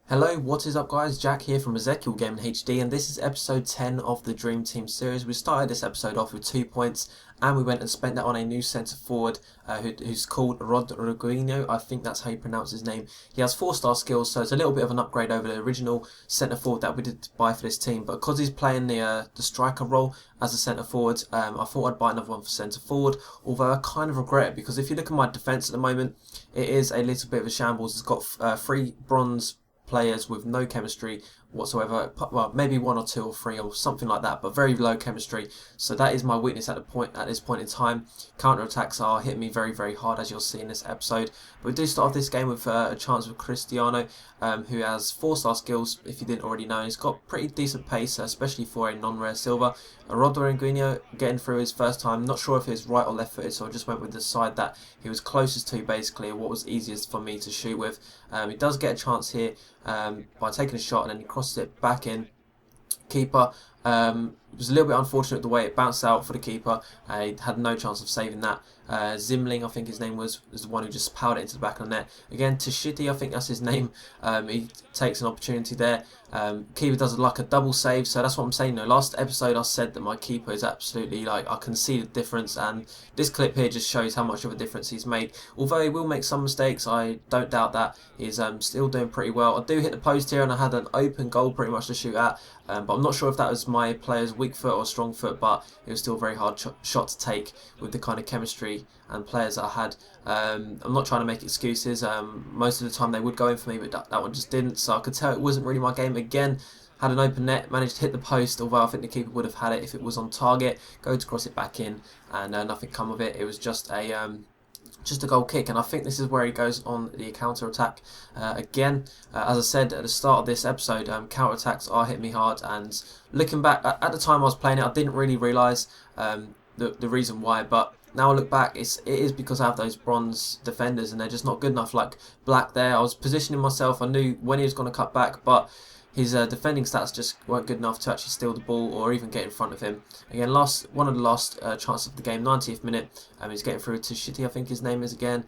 Hello, what is up guys? Jack here from Ezekiel Gaming HD, and this is episode 10 of the Dream Team series. We started this episode off with 2 points and we went and spent that on a new centre forward who's called Rodriguinho. I think that's how you pronounce his name. He has 4-star skills, so it's a little bit of an upgrade over the original centre forward that we did buy for this team. But because he's playing the striker role as a centre forward, I thought I'd buy another one for centre forward, although I kind of regret it because if you look at my defence at the moment, it is a little bit of a shambles. It's got 3 bronze players with no chemistry whatsoever. Well, maybe 1 or 2 or 3 or something like that, but very low chemistry. So that is my weakness at this point in time. Counter attacks are hitting me very hard, as you'll see in this episode. But we do start off this game with a chance with Cristiano, who has 4-star skills. If you didn't already know, he's got pretty decent pace, especially for a non-rare silver. Rodriguinho getting through his first time. Not sure if he was right or left footed, so I just went with the side that he was closest to, basically, what was easiest for me to shoot with. He does get a chance here by taking a shot, and then he crosses it back in. Keeper was a little bit unfortunate the way it bounced out for the keeper. He had no chance of saving that. Zimling, I think his name was the one who just powered it into the back of the net. Again, Tashiti, I think that's his name. He takes an opportunity there. Keeper does like a double save, so that's what I'm saying. Last episode I said that my keeper is absolutely, like, I can see the difference, and this clip here just shows how much of a difference he's made. Although he will make some mistakes, I don't doubt that. He's still doing pretty well. I do hit the post here, and I had an open goal pretty much to shoot at, but I'm not sure if that was my player's weak foot or strong foot, but it was still a very hard shot to take with the kind of chemistry and players that I had. I'm not trying to make excuses. Most of the time they would go in for me, but that one just didn't, so I could tell it wasn't really my game. Again, had an open net, managed to hit the post, although I think the keeper would have had it if it was on target. Go to cross it back in, and nothing come of it. It was just a goal kick, and I think this is where he goes on the counter attack again. As I said at the start of this episode, counter attacks are hitting me hard, and looking back at the time I was playing it, I didn't really realise the reason why, but now I look back, it is because I have those bronze defenders and they're just not good enough. Like Black there, I was positioning myself, I knew when he was going to cut back, but his defending stats just weren't good enough to actually steal the ball or even get in front of him. Again, one of the last chances of the game, 90th minute. He's getting through to Shitty, I think his name is again.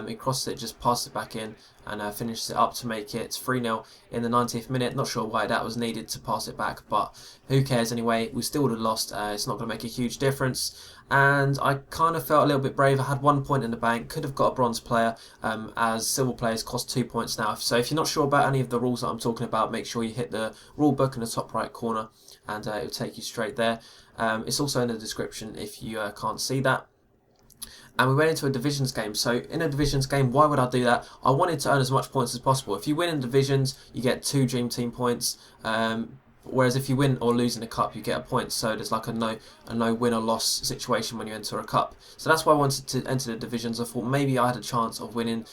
He crosses it, just passes it back in, and finishes it up to make it 3-0 in the 90th minute. Not sure why that was needed to pass it back, but who cares anyway. We still would have lost. It's not going to make a huge difference. And I kind of felt a little bit brave. I had 1 point in the bank, could have got a bronze player, as silver players cost 2 points now. So if you're not sure about any of the rules that I'm talking about, make sure you hit the rule book in the top right corner, and it will take you straight there. It's also in the description if you can't see that. And we went into a divisions game. So in a divisions game, why would I do that? I wanted to earn as much points as possible. If you win in divisions, you get 2 Dream Team points. Whereas if you win or lose in a cup, you get a point. So there's like a no win or loss situation when you enter a cup. So that's why I wanted to enter the divisions. I thought maybe I had a chance of winning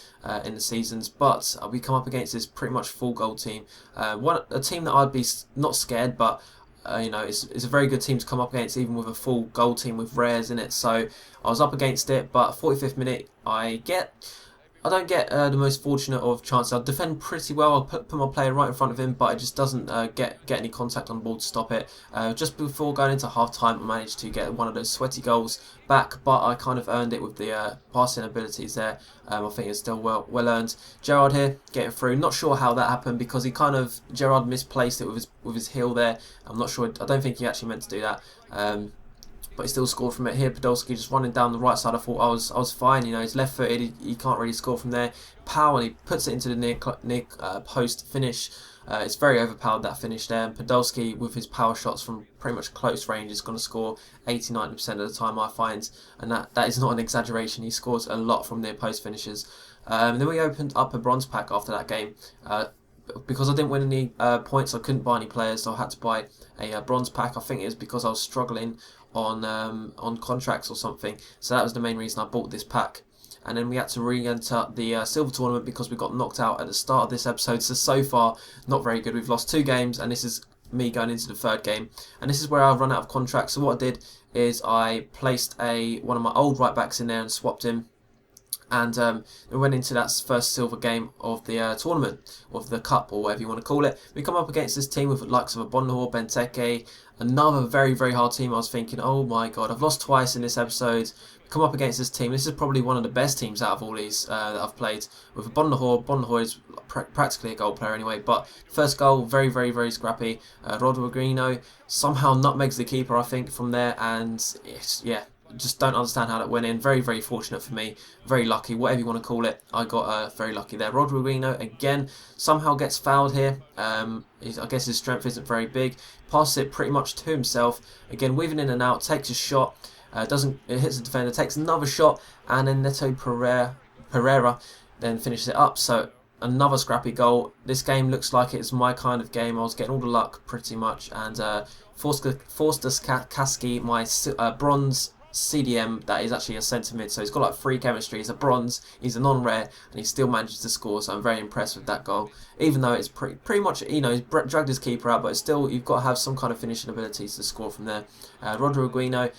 in the seasons, but we come up against this pretty much full gold team. A team that I'd be not scared, but it's a very good team to come up against, even with a full gold team with rares in it. So I was up against it, but 45th minute I don't get the most fortunate of chances. I defend pretty well. I'll put my player right in front of him, but it just doesn't get any contact on the ball to stop it. Just before going into half time, I managed to get one of those sweaty goals back, but I kind of earned it with the passing abilities there. I think it's still well earned. Gerrard here getting through. Not sure how that happened because Gerrard misplaced it with his heel there. I'm not sure. I don't think he actually meant to do that. But he still scored from it here. Podolski just running down the right side. I thought I was fine. He's left footed. He can't really score from there. Power, and he puts it into the near post finish. It's very overpowered, that finish there. And Podolski, with his power shots from pretty much close range, is going to score 80-90% of the time, I find. And that is not an exaggeration. He scores a lot from near post finishes. Then we opened up a bronze pack after that game. Because I didn't win any points, I couldn't buy any players, so I had to buy a bronze pack. I think it was because I was struggling on contracts or something, so that was the main reason I bought this pack. And then we had to re-enter the silver tournament because we got knocked out at the start of this episode. So far, not very good. We've lost 2 games, and this is me going into the 3rd game. And this is where I've run out of contracts. So what I did is I placed one of my old right backs in there and swapped him And we went into that first silver game of the tournament, of the cup, or whatever you want to call it. We come up against this team with the likes of a Bondahor, Benteke, another very, very hard team. I was thinking, oh my god, I've lost twice in this episode. Come up against this team. This is probably one of the best teams out of all these that I've played. With a Bondahor. Bondahor is practically a goal player anyway, but first goal, very, very, very scrappy. Rodriguino somehow nutmegs the keeper, I think, from there, and yeah, just don't understand how that went in. Very, very fortunate for me. Very lucky, whatever you want to call it. I got very lucky there. Rodriguino, again, somehow gets fouled here. I guess his strength isn't very big. Passes it pretty much to himself. Again, weaving in and out, takes a shot. It hits the defender, takes another shot, and then Neto Pereira then finishes it up. So another scrappy goal. This game looks like it's my kind of game. I was getting all the luck pretty much, and Forster Kaski, my bronze CDM, that is actually a centre mid, so he's got like 3 chemistry. He's a bronze, he's a non-rare, and he still manages to score, so I'm very impressed with that goal. Even though it's pretty much, you know, he's dragged his keeper out, but it's still, you've got to have some kind of finishing abilities to score from there. Rodriguino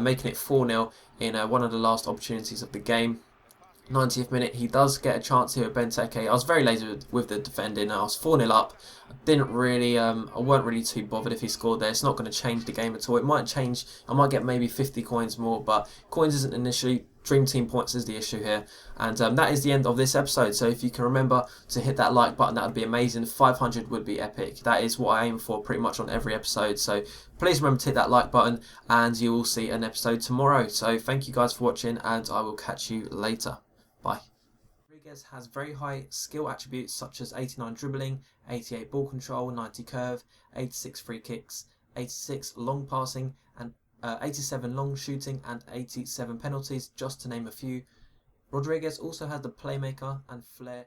making it 4-0 in one of the last opportunities of the game. 90th minute, he does get a chance here with Benteke. I was very lazy with the defending. I was 4-0 up. I weren't really too bothered if he scored there. It's not going to change the game at all. It might change. I might get maybe 50 coins more, but coins isn't an issue. Dream Team points is the issue here. And that is the end of this episode. So if you can remember to hit that like button, that would be amazing. 500 would be epic. That is what I aim for pretty much on every episode. So please remember to hit that like button, and you will see an episode tomorrow. So thank you guys for watching, and I will catch you later. Bye. Rodriguez has very high skill attributes such as 89 dribbling, 88 ball control, 90 curve, 86 free kicks, 86 long passing, and 87 long shooting, and 87 penalties, just to name a few. Rodriguez also has the playmaker and flair.